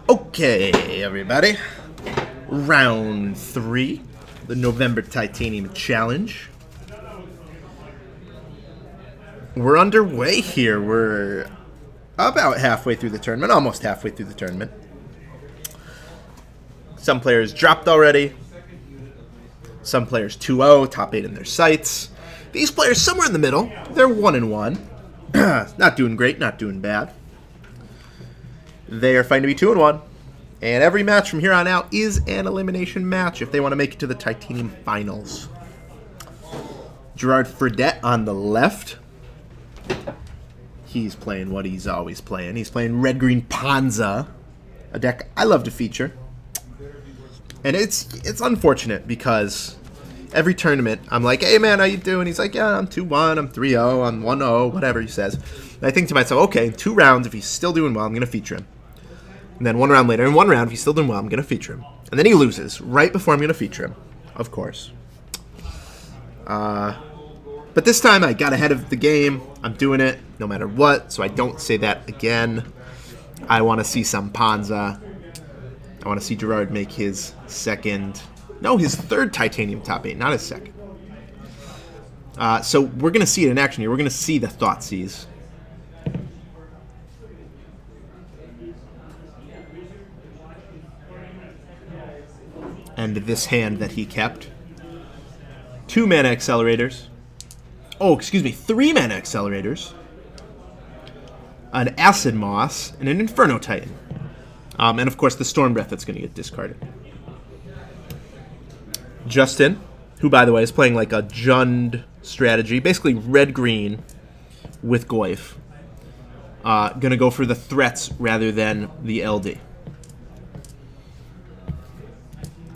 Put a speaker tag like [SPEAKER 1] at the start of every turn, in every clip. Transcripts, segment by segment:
[SPEAKER 1] Okay, everybody. Round 3, the November Titanium Challenge. We're underway here. We're about halfway through the tournament, almost halfway through the tournament. Some players dropped already. Some players 2-0, top 8 in their sights. These players somewhere in the middle. They're 1-1. Not doing great, not doing bad. They are fighting to be 2-1. And every match from here on out is an elimination match if they want to make it to the Titanium Finals. Gerard Fredette on the left. He's playing what he's always playing. He's playing Red-Green Panza, a deck I love to feature. And it's unfortunate because every tournament I'm like, hey man, how you doing? He's like, yeah, I'm 2-1, I'm 3-0, I'm 1-0, whatever he says. And I think to myself, okay, in 2 rounds, if he's still doing well, I'm going to feature him. And then 1 round later, in 1 round, if he's still doing well, I'm going to feature him. And then he loses right before I'm going to feature him, of course. But this time I got ahead of the game. I'm doing it no matter what, so I don't say that again. I want to see some Panza. I want to see Gerard make his his third Titanium top 8, not his second. So we're going to see it in action here. We're going to see the Thoughtseize. And this hand that he kept. 2 mana accelerators. Oh, excuse me, 3 mana accelerators. An Acid Moss, and an Inferno Titan. And of course the Storm Breath that's going to get discarded. Justin, who by the way is playing like a Jund strategy, basically red-green with Goyf. Going to go for the threats rather than the LD.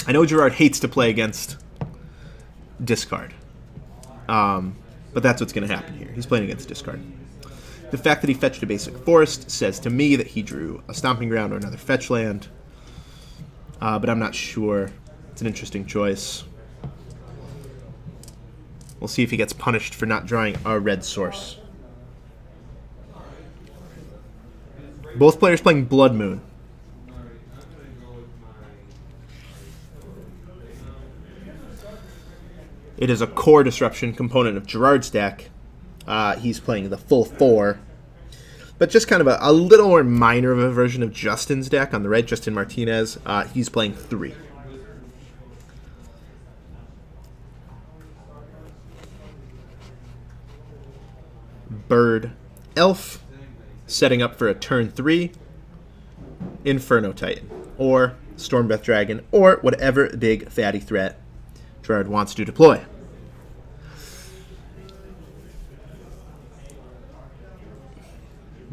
[SPEAKER 1] I know Gerard hates to play against discard. But that's what's going to happen here. He's playing against discard. The fact that he fetched a basic forest says to me that he drew a Stomping Ground or another fetch land. But I'm not sure. It's an interesting choice. We'll see if he gets punished for not drawing a red source. Both players playing Blood Moon. It is a core disruption component of Gerard's deck. He's playing the full 4. But just kind of a little more minor of a version of Justin's deck on the right, Justin Martinez. He's playing 3. Bird Elf, setting up for a turn 3. Inferno Titan, or Stormbreath Dragon, or whatever big fatty threat Gerard wants to deploy.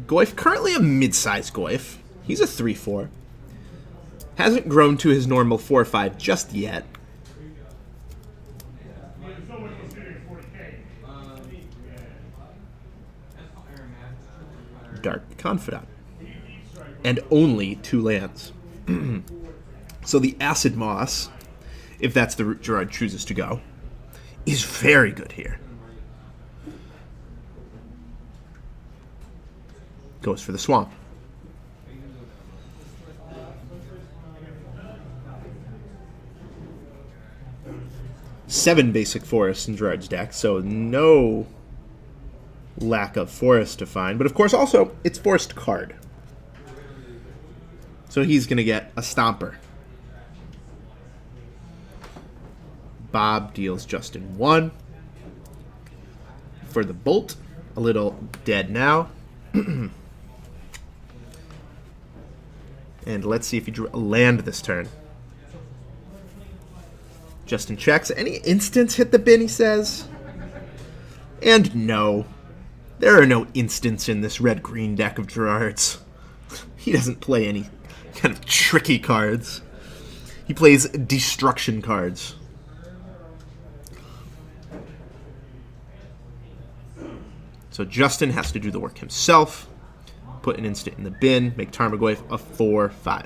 [SPEAKER 1] Goyf, currently a mid-sized Goyf. He's a 3-4. Hasn't grown to his normal 4-5 just yet. Dark Confidant. And only 2 lands. So the Acid Moss, if that's the route Gerard chooses to go, is very good here. Goes for the swamp. Seven basic forests in Gerard's deck, so no lack of forest to find. But of course also, it's forest card. So he's going to get a Stomper. Bob deals Justin 1. For the Bolt, a little dead now. And let's see if he drew a land this turn. Justin checks. Any instants hit the bin, he says. And no. There are no instants in this red-green deck of Gerard's. He doesn't play any kind of tricky cards. He plays destruction cards. So Justin has to do the work himself. Put an instant in the bin, make Tarmogoyf a 4-5.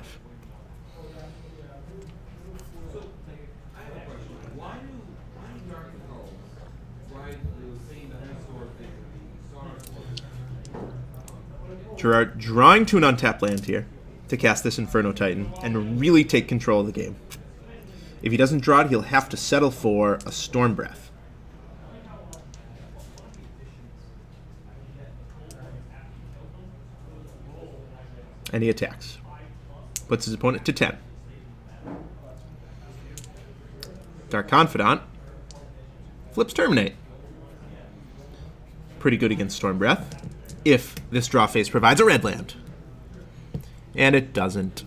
[SPEAKER 1] Gerard drawing to an untapped land here. to cast this Inferno Titan and really take control of the game. If he doesn't draw it, he'll have to settle for a Storm Breath. And he attacks. Puts his opponent to 10. Dark Confidant flips Terminate. Pretty good against Storm Breath, if this draw phase provides a red land. And it doesn't.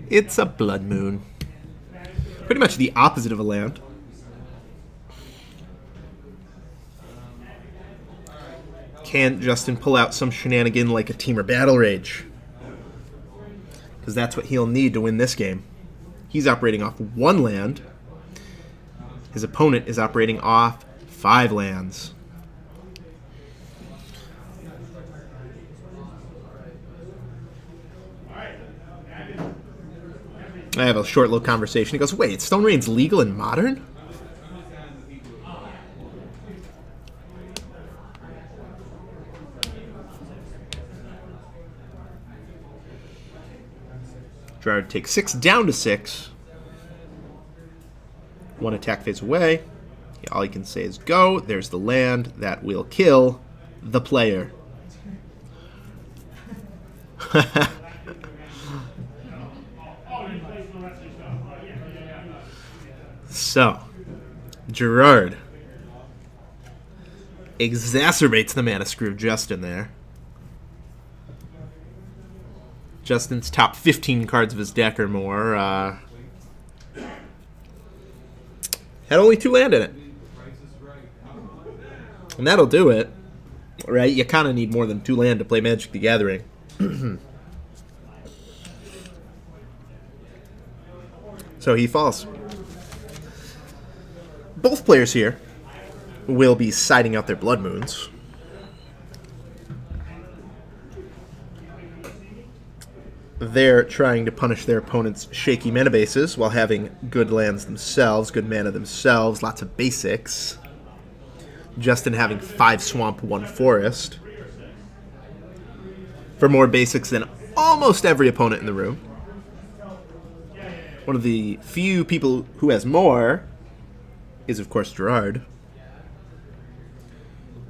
[SPEAKER 1] It's a Blood Moon. Pretty much the opposite of a land. Can Justin pull out some shenanigan like a Temur Battle Rage? Because that's what he'll need to win this game. He's operating off 1 land. His opponent is operating off 5 lands. I have a short little conversation. He goes, wait, Stone Rain's legal in Modern? Gerard takes 6 down to 6. 1 attack phase away. All he can say is go. There's the land that will kill the player. So, Gerard exacerbates the mana screw of Justin there. Justin's top 15 cards of his deck or more had only 2 land in it. And that'll do it. Right? You kind of need more than 2 land to play Magic the Gathering. So he falls. Both players here will be siding out their Blood Moons. They're trying to punish their opponent's shaky mana bases while having good lands themselves, good mana themselves, lots of basics. Justin having 5 swamp, 1 forest. For more basics than almost every opponent in the room. One of the few people who has more is, of course, Gerard.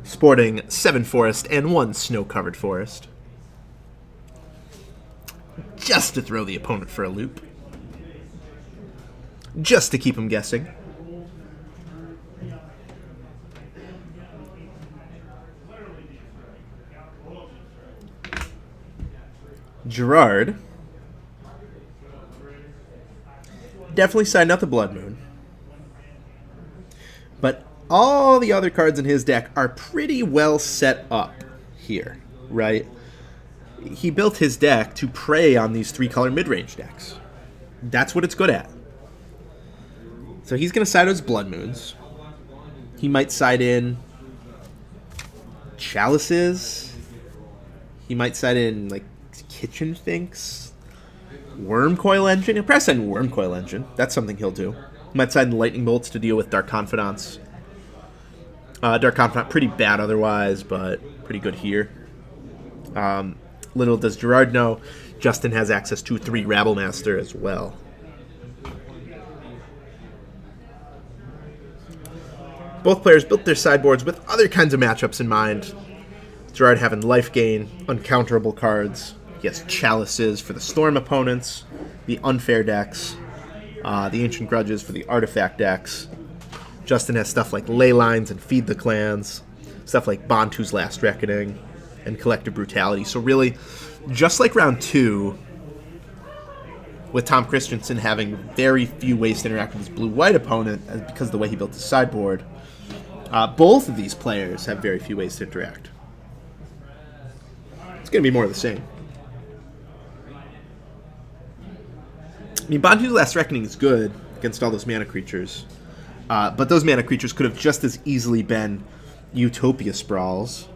[SPEAKER 1] Sporting 7 forest and 1 snow-covered forest. Just to throw the opponent for a loop. Just to keep him guessing. Gerard definitely signed out the Blood Moon. But all the other cards in his deck are pretty well set up here, right? He built his deck to prey on these 3-color mid-range decks. That's what it's good at. So he's going to side his Blood Moons. He might side in Chalices. He might side in, like, Kitchen Finks. Wormcoil Engine. He'll probably side in Wormcoil Engine. That's something he'll do. He might side in Lightning Bolts to deal with Dark Confidants. Dark Confidant, pretty bad otherwise, but pretty good here. Little does Gerard know, Justin has access to 3 Rabblemaster as well. Both players built their sideboards with other kinds of matchups in mind. Gerard having life gain, uncounterable cards. He has Chalices for the Storm opponents, the Unfair decks, the Ancient Grudges for the Artifact decks. Justin has stuff like Ley Lines and Feed the Clans, stuff like Bantu's Last Reckoning, and Collective Brutality. So really, just like round 2, with Tom Christensen having very few ways to interact with his blue-white opponent because of the way he built his sideboard, both of these players have very few ways to interact. It's going to be more of the same. I mean, Bantu's Last Reckoning is good against all those mana creatures, but those mana creatures could have just as easily been Utopia Sprawls.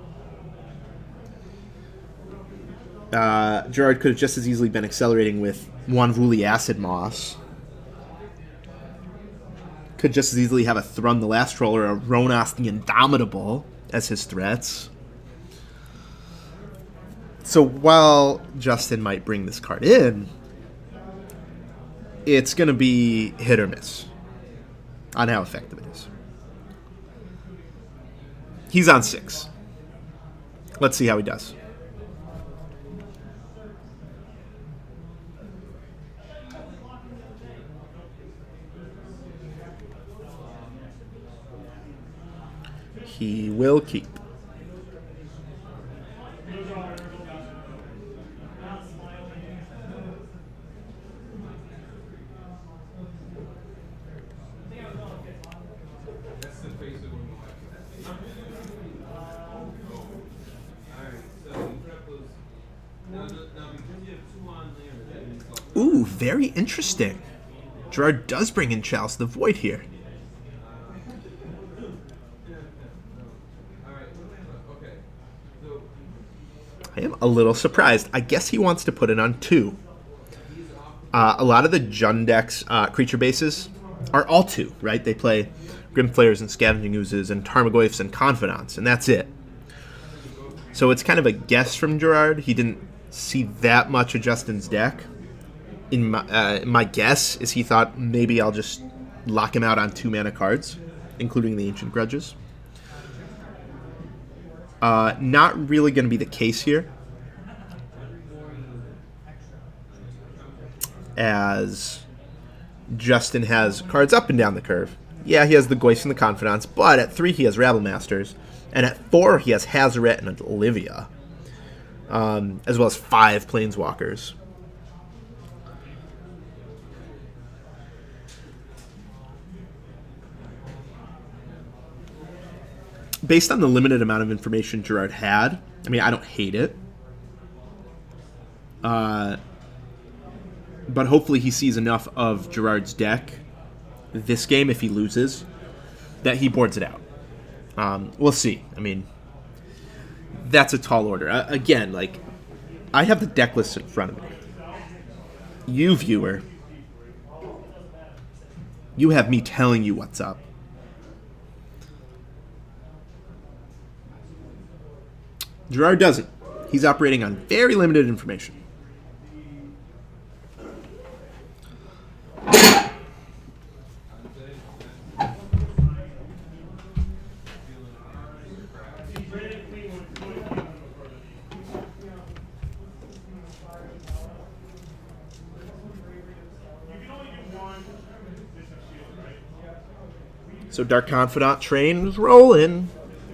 [SPEAKER 1] Gerard could have just as easily been accelerating with Wanvuli Acid Moss. Could just as easily have a Thrun the Last Troll or a Ronas the Indomitable as his threats. So while Justin might bring this card in, it's going to be hit or miss on how effective it is. He's on 6. Let's see how he does. He will keep. Ooh, very interesting. Gerard does bring in Chalice the Void here. I am a little surprised. I guess he wants to put it on 2. A lot of the Jund deck's creature bases are all 2, right? They play Grim Flayers and Scavenging Oozes and Tarmogoyfs and Confidants, and that's it. So it's kind of a guess from Gerard. He didn't see that much of Justin's deck. My guess is he thought maybe I'll just lock him out on 2 mana cards, including the Ancient Grudges. Not really going to be the case here, as Justin has cards up and down the curve. Yeah, he has the Goyfs and the Confidants, but at 3 he has Rabblemasters, and at 4 he has Hazoret and Olivia, as well as 5 Planeswalkers. Based on the limited amount of information Gerard had, I mean, I don't hate it. But hopefully he sees enough of Gerard's deck this game, if he loses, that he boards it out. We'll see. I mean, that's a tall order. Again, like, I have the deck list in front of me. You, viewer, you have me telling you what's up. Gerard doesn't. He's operating on very limited information. So Dark Confidant train is rolling.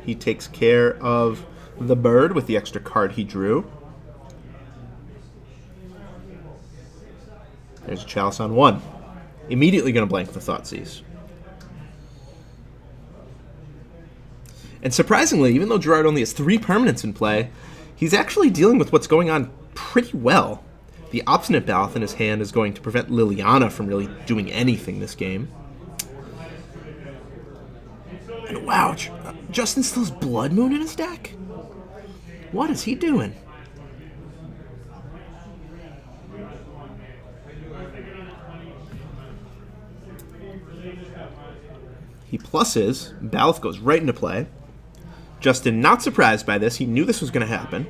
[SPEAKER 1] He takes care of the bird with the extra card he drew. There's a Chalice on 1. Immediately going to blank the Thoughtseize. And surprisingly, even though Gerard only has 3 permanents in play, he's actually dealing with what's going on pretty well. The Obstinate Baloth in his hand is going to prevent Liliana from really doing anything this game. And wow, Justin still has Blood Moon in his deck? What is he doing? He pluses. Baloth goes right into play. Justin not surprised by this. He knew this was going to happen.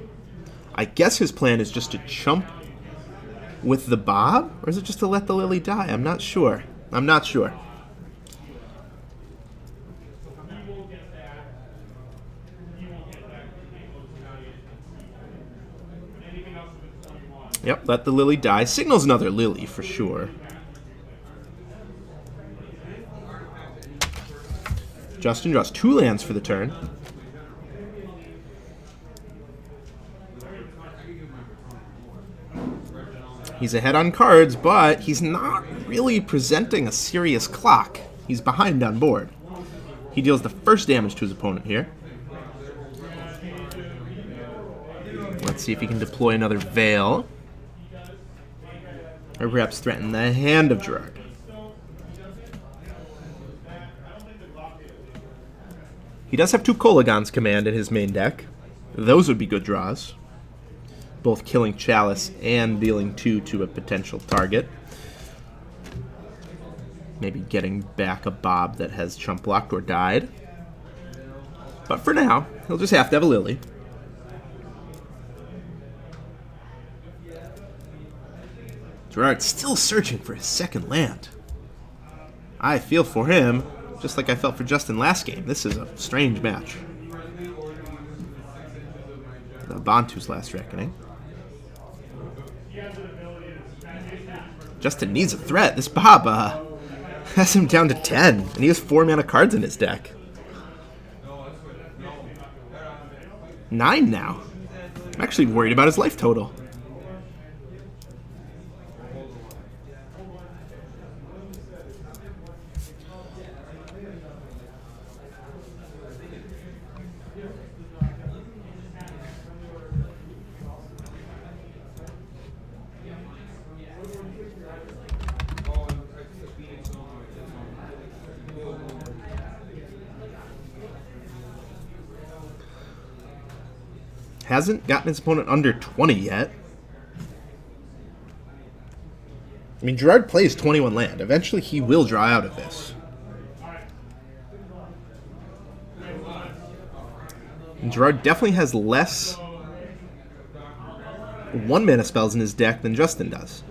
[SPEAKER 1] I guess his plan is just to chump with the Bob? Or is it just to let the Lily die? I'm not sure. Yep, let the Lily die. Signals another Lily for sure. Justin draws 2 lands for the turn. He's ahead on cards, but he's not really presenting a serious clock. He's behind on board. He deals the first damage to his opponent here. Let's see if he can deploy another Veil. Or perhaps threaten the hand of Gerard. He does have 2 Kolaghan's Command in his main deck. Those would be good draws. Both killing Chalice and dealing 2 to a potential target. Maybe getting back a Bob that has chump blocked or died. But for now, he'll just have to have a Lily. Gerard still searching for his second land. I feel for him, just like I felt for Justin last game. This is a strange match. The Bantu's Last Reckoning. Justin needs a threat. This Bob has him down to 10, and he has 4 mana cards in his deck. 9 now. I'm actually worried about his life total. Hasn't gotten his opponent under 20 yet. I mean, Gerard plays 21 land. Eventually, he will draw out of this. And Gerard definitely has less 1-mana spells in his deck than Justin does.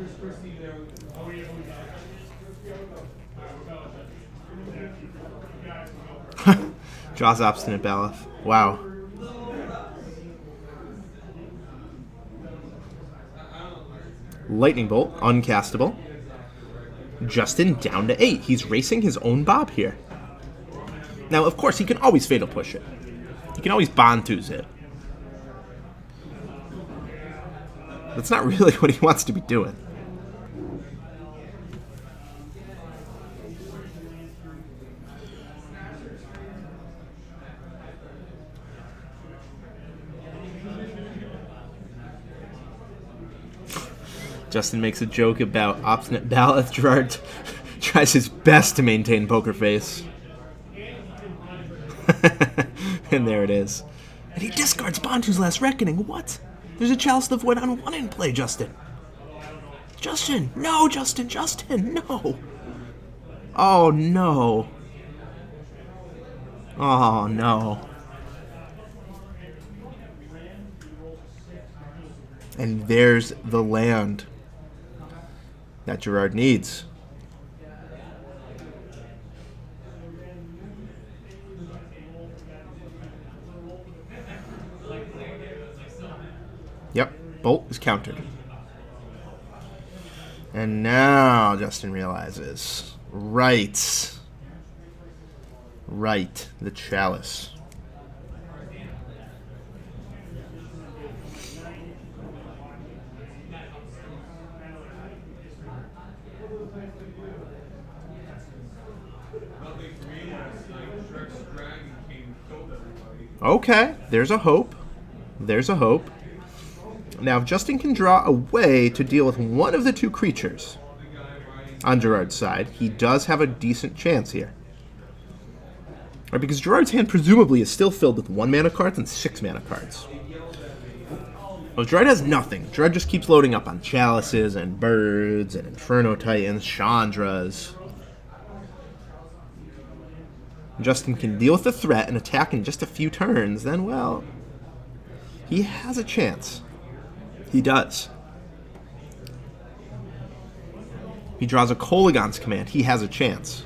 [SPEAKER 1] Draws Obstinate Baloth. Wow. Lightning Bolt, uncastable. Justin down to 8. He's racing his own Bob here. Now, of course, he can always Fatal Push it. He can always Bantu's it. That's not really what he wants to be doing. Justin makes a joke about Obstinate Baloth. Gerard tries his best to maintain poker face. And there it is. And he discards Bantu's Last Reckoning. What? There's a Chalice of the Void on 1 in play, Justin. Justin! No, Justin! Justin! No! Oh, no. Oh, no. And there's the land that Gerard needs. Yep, Bolt is countered. And now Justin realizes. Right, the Chalice. Okay, there's a hope. There's a hope. Now, if Justin can draw a way to deal with one of the 2 creatures on Gerard's side, he does have a decent chance here. Right, because Gerard's hand presumably is still filled with 1-mana cards and 6-mana cards. Well, Gerard has nothing. Gerard just keeps loading up on Chalices and Birds and Inferno Titans, Chandras. Justin can deal with the threat and attack in just a few turns, then, well, he has a chance. He does. He draws a Kolaghan's Command. He has a chance.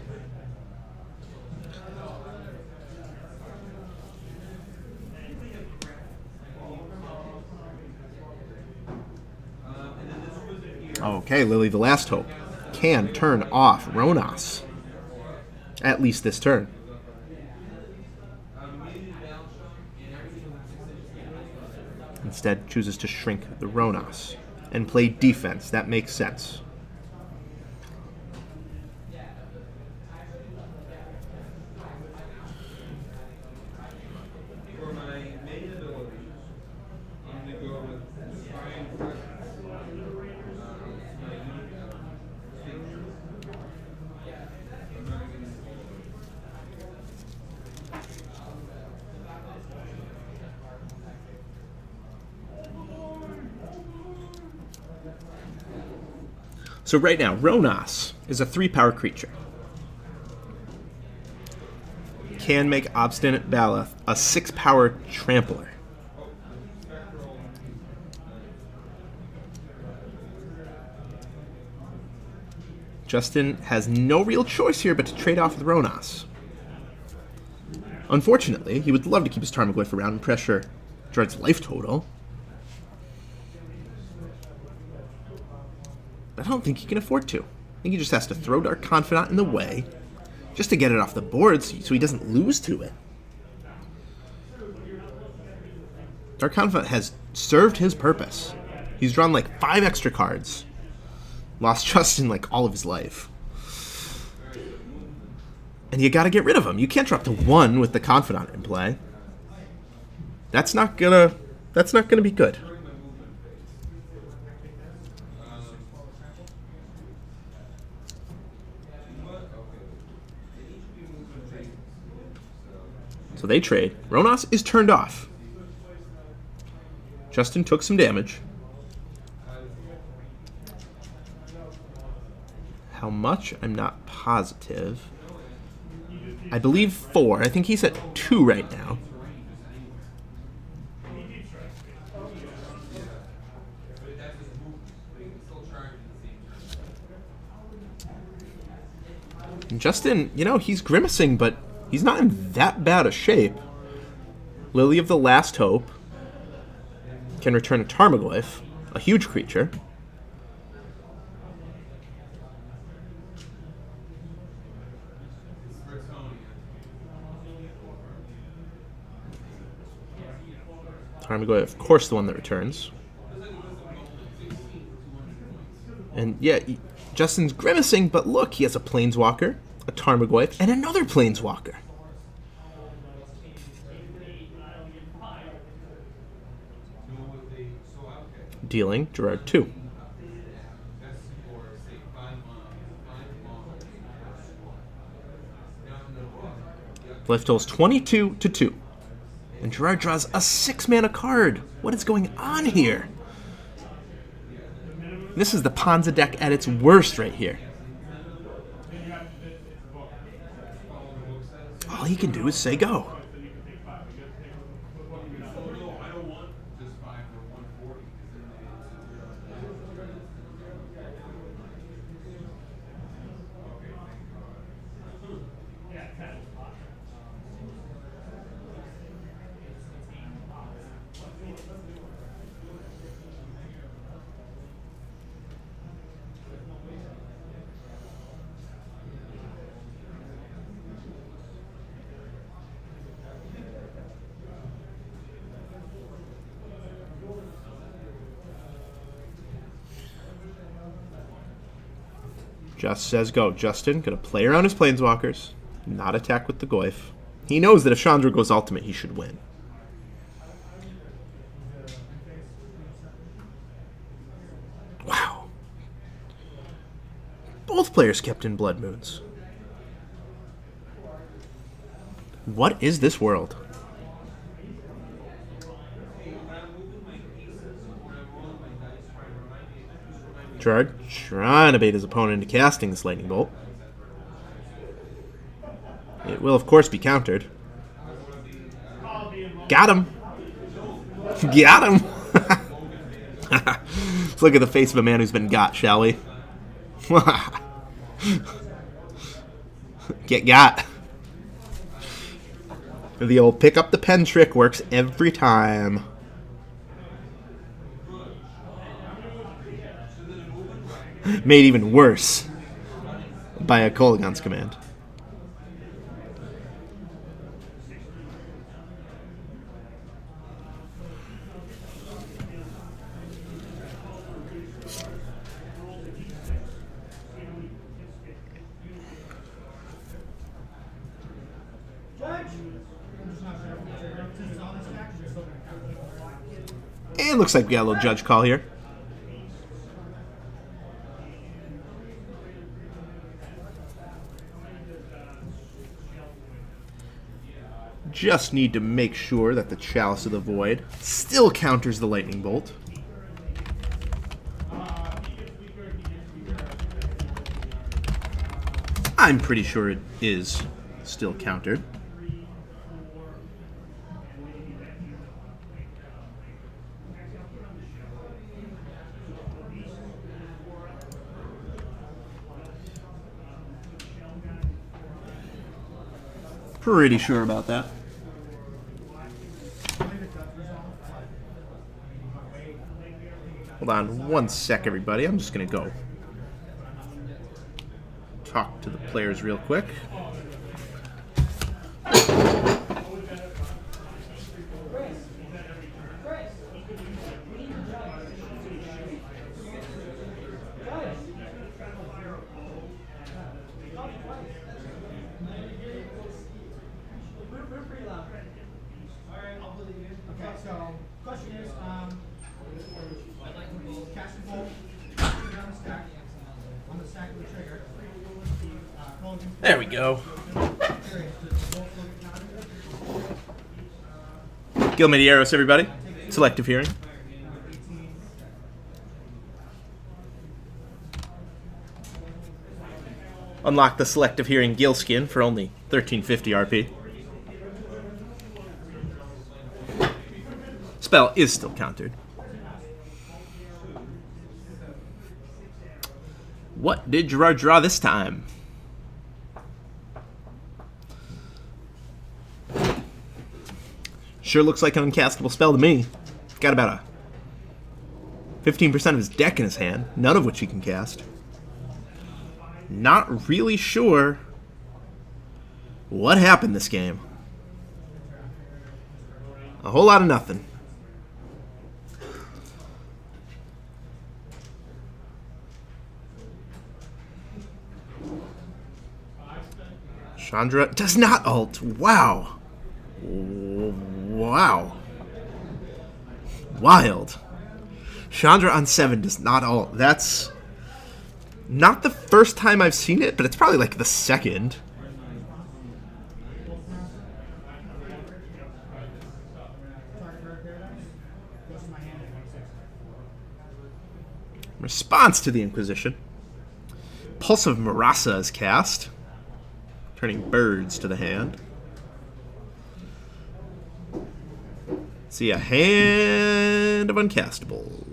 [SPEAKER 1] Okay, Lily the Last Hope can turn off Ronas. At least this turn. Instead, chooses to shrink the Ronas and play defense. That makes sense. So right now, Ronas is a 3-power creature. Can make Obstinate Baloth a 6-power trampler. Justin has no real choice here but to trade off with Ronas. Unfortunately, he would love to keep his Tarmogoyf around and pressure Gerard's life total. But I don't think he can afford to. I think he just has to throw Dark Confidant in the way just to get it off the board so he doesn't lose to it. Dark Confidant has served his purpose. He's drawn like 5 extra cards. Lost Justin like all of his life. And you gotta get rid of him. You can't drop to 1 with the Confidant in play. That's not gonna be good. So they trade. Ronas is turned off. Justin took some damage. How much? I'm not positive. I believe 4. I think he's at 2 right now. And Justin, you know, he's grimacing, but he's not in that bad a shape. Lily of the Last Hope can return a Tarmogoyf, a huge creature. Tarmogoyf, of course, the one that returns. And yeah, Justin's grimacing, but look, he has a Planeswalker, a Tarmogoyf, and another Planeswalker. Dealing Gerard 2. Life total is 22 to 2. And Gerard draws a 6-mana card. What is going on here? This is the Ponza deck at its worst right here. All he can do is say go. Just says go. Justin gonna play around his Planeswalkers, not attack with the Goyf. He knows that if Chandra goes ultimate, he should win. Wow. Both players kept in Blood Moons. What is this world? Gerard trying to bait his opponent into casting this Lightning Bolt. It will, of course, be countered. Got him! Got him! Let's look at the face of a man who's been got, shall we? Get got. The old pick up the pen trick works every time. Made even worse by a Kolaghan's command. And looks like we got a little judge call here. Just need to make sure that the Chalice of the Void still counters the Lightning Bolt. I'm pretty sure it is still countered. Pretty sure about that. Hold on one sec, everybody. I'm just going to go talk to the players real quick. There we go. Gil Medeiros, everybody. Selective hearing. Unlock the selective hearing Gil skin for only 1350 RP. Spell is still countered. What did Gerard draw this time? Sure looks like an uncastable spell to me. Got about a 15% of his deck in his hand, none of which he can cast. Not really sure what happened this game. A whole lot of nothing. Chandra does not ult. Wow. Wow. Wild. Chandra on 7 does not ult. That's not the first time I've seen it, but it's probably like the second. Response to the Inquisition. Pulse of Marasa is cast, turning birds to the hand. See a hand of uncastables.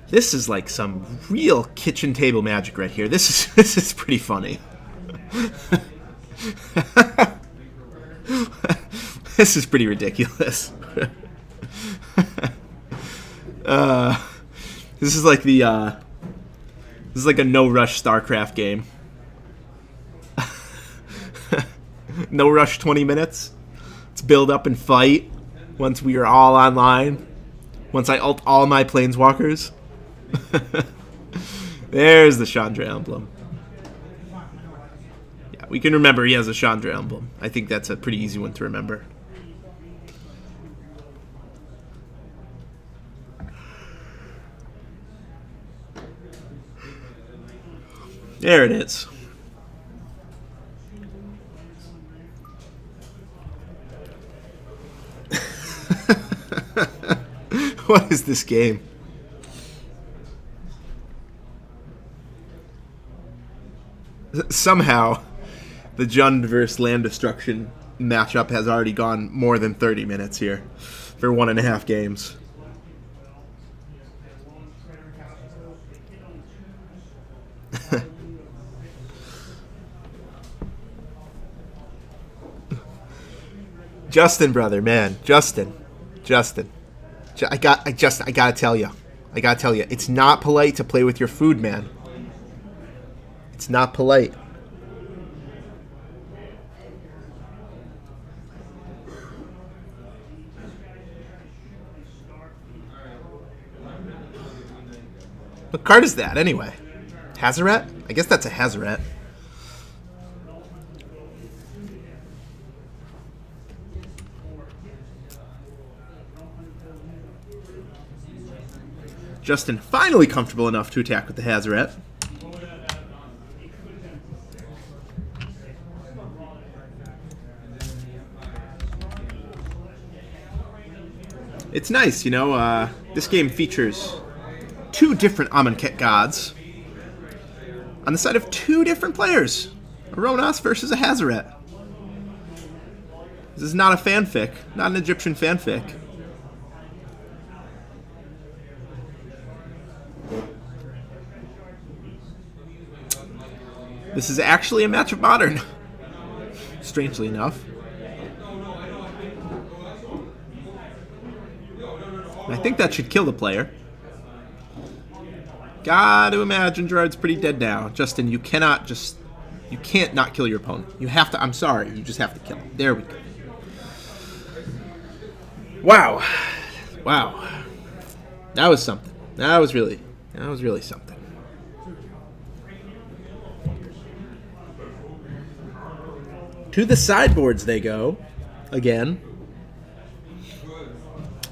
[SPEAKER 1] This is like some real kitchen table magic right here. This is pretty funny. This is pretty ridiculous. This is like the this is like a no-rush StarCraft game. No rush 20 minutes. Let's build up and fight once we are all online. Once I ult all my planeswalkers. There's the Chandra emblem. Yeah, we can remember he has a Chandra emblem. I think that's a pretty easy one to remember. There it is. What is this game? Somehow, the Jund versus Land Destruction matchup has already gone more than 30 minutes here for 1.5 games. Justin, brother, man, Justin. I gotta tell you, it's not polite to play with your food, man. It's not polite. What card is that, anyway? Hazaret? I guess that's a Hazaret. Justin finally comfortable enough to attack with the Hazaret. It's nice, you know, this game features 2 different Amonkhet gods on the side of 2 different players. A Ronas versus a Hazaret. This is not a fanfic, not an Egyptian fanfic. This is actually a match of Modern. Strangely enough. I think that should kill the player. Gotta imagine Gerard's pretty dead now. Justin, you can't not kill your opponent. You have to, I'm sorry, you just have to kill him. There we go. Wow. Wow. That was something. That was really something. To the sideboards they go. Again.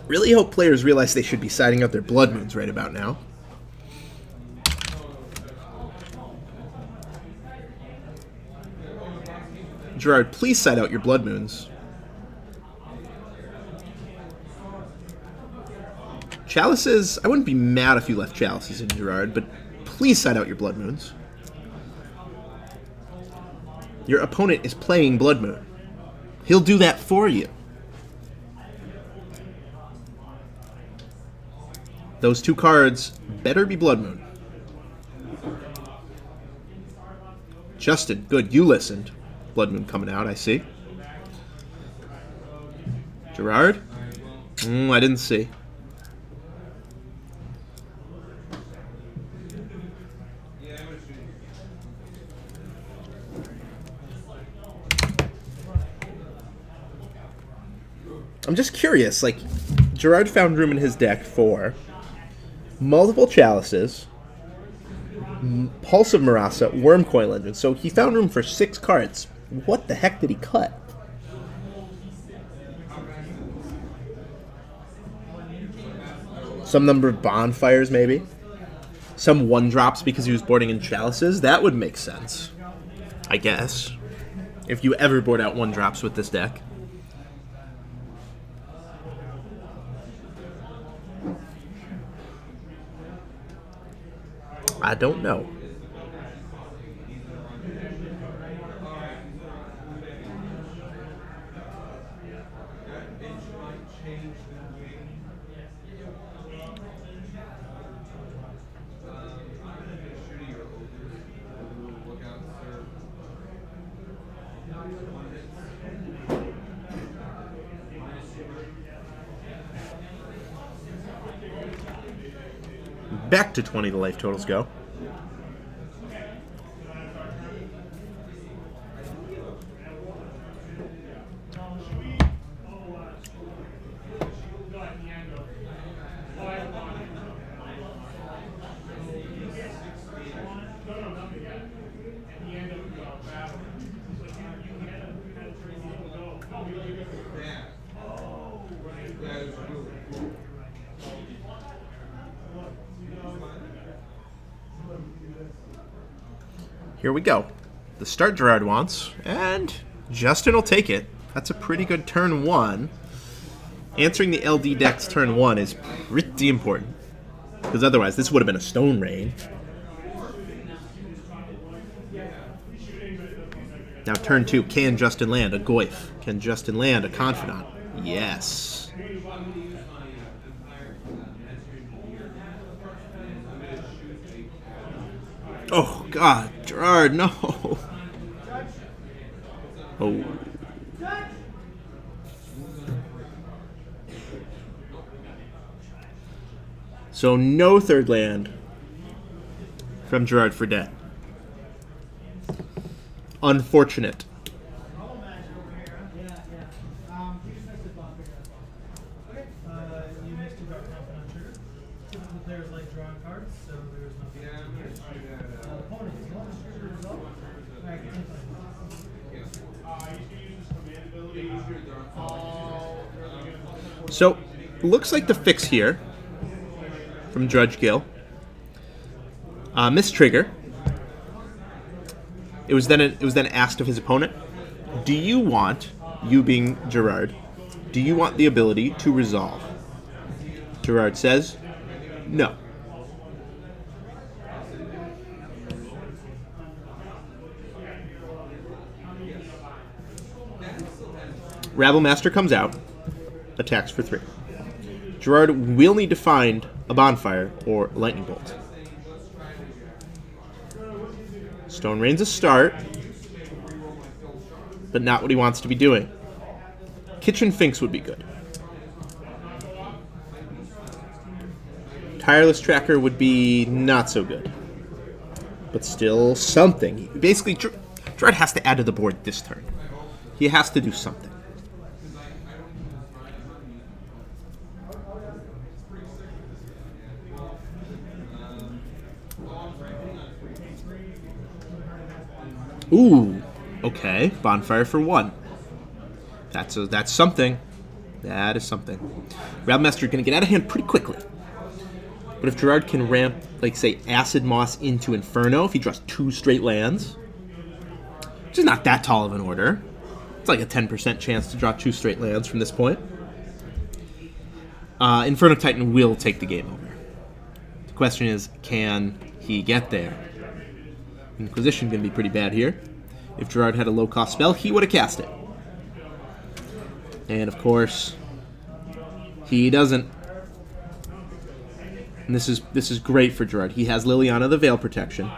[SPEAKER 1] Really hope players realize they should be siding out their Blood Moons right about now. Gerard, please side out your Blood Moons. Chalices, I wouldn't be mad if you left Chalices in, Gerard, but please side out your Blood Moons. Your opponent is playing Blood Moon. He'll do that for you. Those two cards better be Blood Moon. Justin, good, you listened. Blood Moon coming out, I see. Gerard? I didn't see. I'm just curious, like, Gerard found room in his deck for multiple Chalices, Pulse of Marasa, Wormcoil Engine. So he found room for 6 cards. What the heck did he cut? Some number of Bonfires, maybe? Some 1-drops because he was boarding in Chalices? That would make sense, I guess. If you ever board out 1-drops with this deck. I don't know. Back to 20 the life totals go. Here we go. The start Gerard wants, and Justin will take it. That's a pretty good turn 1. Answering the LD deck's turn 1 is pretty important, because otherwise this would have been a Stone Rain. Now turn 2, can Justin land a Goyf? Can Justin land a Confidant? Yes. Oh, God, Gerard, no. Oh. So no third land from Gerard Fredette. Unfortunate. So, looks like the fix here from Judge Gill. Miss Trigger. It was then asked of his opponent, do you want, you being Gerard, do you want the ability to resolve? Gerard says, no. Rabblemaster comes out, attacks for 3. Gerard will need to find a Bonfire or Lightning Bolt. Stone Rain's a start, but not what he wants to be doing. Kitchen Finks would be good. Tireless Tracker would be not so good, but still something. Basically, Gerard has to add to the board this turn. He has to do something. Ooh, okay. Bonfire for 1. That's something. That is something. Rabmaster is going to get out of hand pretty quickly. But if Gerard can ramp, like, say, Acid Moss into Inferno, if he draws 2 straight lands, which is not that tall of an order. It's like a 10% chance to draw 2 straight lands from this point. Inferno Titan will take the game over. The question is, can he get there? Inquisition going to be pretty bad here. If Gerard had a low-cost spell, he would have cast it. And, of course, he doesn't. And this is great for Gerard. He has Liliana the Veil Protection.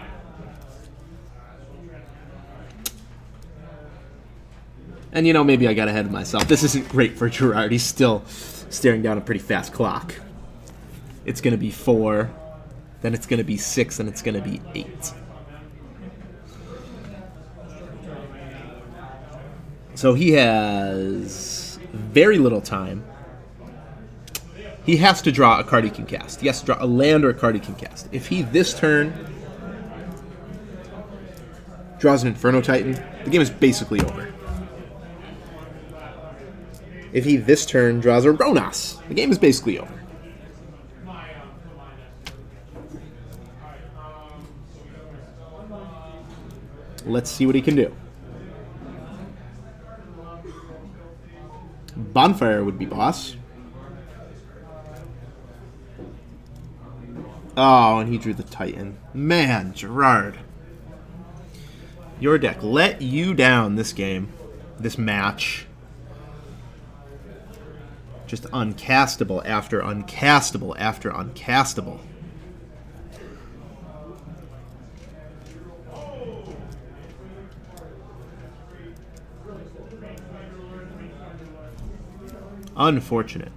[SPEAKER 1] And, you know, maybe I got ahead of myself. This isn't great for Gerard. He's still staring down a pretty fast clock. It's going to be 4, then it's going to be 6, and it's going to be 8. So he has very little time. He has to draw a card he can cast. He has to draw a land or a card he can cast. If he, this turn, draws an Inferno Titan, the game is basically over. If he, this turn, draws a Ronas, the game is basically over. Let's see what he can do. Bonfire would be boss. Oh, and he drew the Titan. Man, Gerard. Your deck let you down this game. This match. Just uncastable after uncastable after uncastable. Unfortunate.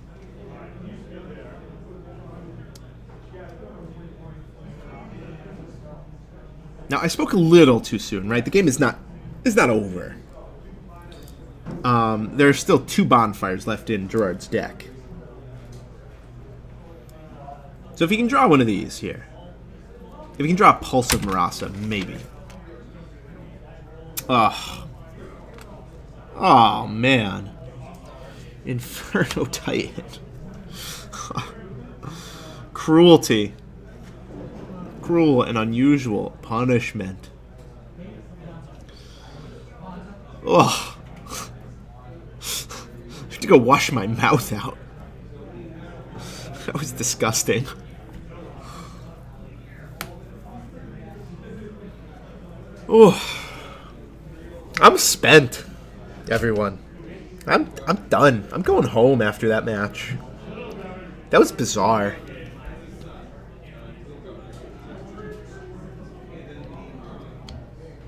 [SPEAKER 1] Now, I spoke a little too soon, right? The game is not over. There are still 2 bonfires left in Gerard's deck. So if he can draw one of these here. If he can draw a Pulse of Marasa, maybe. Ugh. Oh, man. Inferno Titan. Cruelty. Cruel and unusual punishment. Ugh. I have to go wash my mouth out. That was disgusting. Oh, I'm spent, everyone. I'm done. I'm going home after that match. That was bizarre.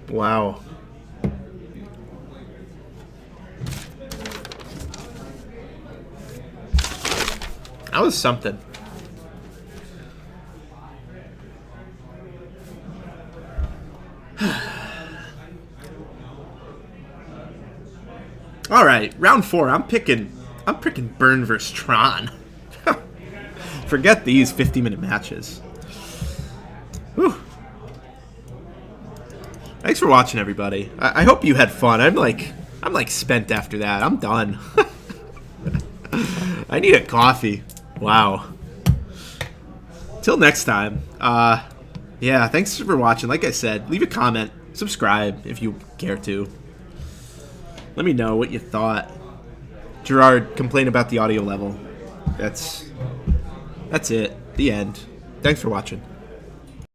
[SPEAKER 1] Wow. That was something. All right, round 4. I'm picking Burn vs. Tron. Forget these 50-minute matches. Whew. Thanks for watching, everybody. I hope you had fun. I'm like spent after that. I'm done. I need a coffee. Wow. Till next time. Yeah, thanks for watching. Like I said, leave a comment, subscribe if you care to. Let me know what you thought. Gerard complained about the audio level. That's it. The end. Thanks for watching.